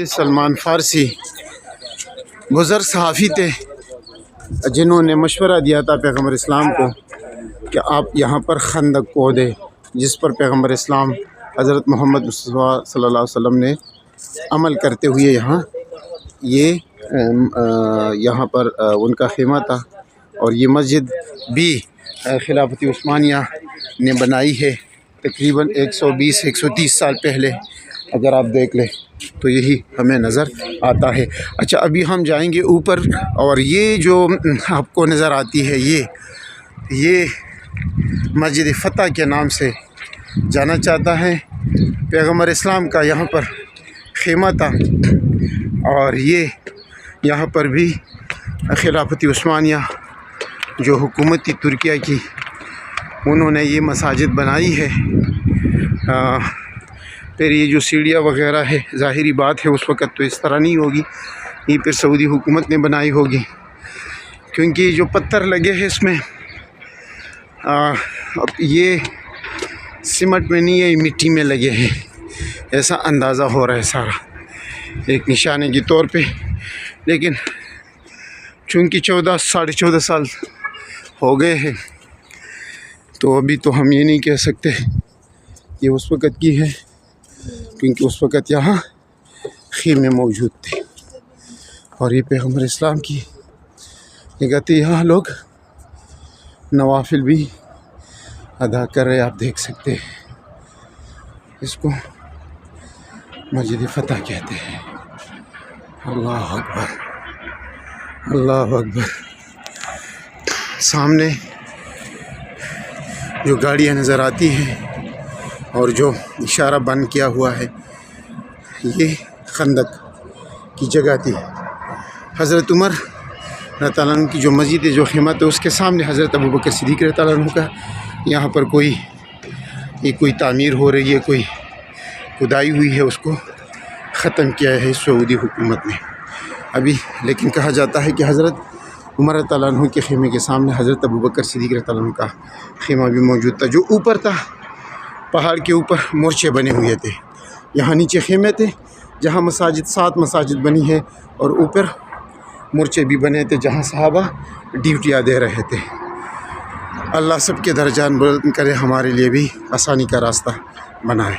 سلمان فارسی بزرگ صحافی تھے جنہوں نے مشورہ دیا تھا پیغمبر اسلام کو کہ آپ یہاں پر خندق کھودیں، جس پر پیغمبر اسلام حضرت محمد مصطفیٰ صلی اللہ علیہ وسلم نے عمل کرتے ہوئے یہاں پر ان کا خیمہ تھا۔ اور یہ مسجد بھی خلافت عثمانیہ نے بنائی ہے تقریباً 120-130 سال پہلے، اگر آپ دیکھ لیں تو یہی ہمیں نظر آتا ہے۔ اچھا، ابھی ہم جائیں گے اوپر، اور یہ جو آپ کو نظر آتی ہے یہ مسجد فتح کے نام سے جانا چاہتا ہے۔ پیغمبر اسلام کا یہاں پر خیمہ تھا، اور یہ یہاں پر بھی خلافت عثمانیہ جو حکومتی ترکیہ کی انہوں نے یہ مساجد بنائی ہے۔ پھر یہ جو سیڑھیاں وغیرہ ہے، ظاہری بات ہے اس وقت تو اس طرح نہیں ہوگی، یہ پھر سعودی حکومت نے بنائی ہوگی، کیونکہ جو پتھر لگے ہیں اس میں یہ سیمنٹ میں نہیں ہے، یہ مٹی میں لگے ہیں، ایسا اندازہ ہو رہا ہے سارا ایک نشانے کے طور پہ۔ لیکن چونکہ 14-14.5 سال ہو گئے ہیں، تو ابھی تو ہم یہ نہیں کہہ سکتے یہ اس وقت کی ہے، کیونکہ اس وقت یہاں خیمے موجود تھے، اور یہ پیغمبر اسلام کی جگہ تھی۔ یہاں لوگ نوافل بھی ادا کر رہے، آپ دیکھ سکتے ہیں۔ اس کو مسجد فتح کہتے ہیں۔ اللہ اکبر، اللہ اکبر۔ سامنے جو گاڑیاں نظر آتی ہیں اور جو اشارہ بند کیا ہوا ہے، یہ خندق کی جگہ تھی۔ حضرت عمر رضی اللہ عنہ کی جو مسجد ہے، جو خیمہ ہے، اس کے سامنے حضرت ابوبکر صدیق رضی اللہ عنہ کا یہاں پر کوئی تعمیر ہو رہی ہے، کوئی کھدائی ہوئی ہے، اس کو ختم کیا ہے سعودی حکومت نے ابھی۔ لیکن کہا جاتا ہے کہ حضرت عمر رضی اللہ عنہ کے خیمے کے سامنے حضرت ابوبکر صدیق رضی اللہ عنہ کا خیمہ بھی موجود تھا، جو اوپر تھا، پہاڑ کے اوپر مورچے بنے ہوئے تھے۔ یہاں نیچے خیمے تھے جہاں 7 مساجد بنی ہے، اور اوپر مورچے بھی بنے تھے جہاں صحابہ ڈیوٹیاں دے رہے تھے۔ اللہ سب کے درجات بلند کرے، ہمارے لیے بھی آسانی کا راستہ بنائے۔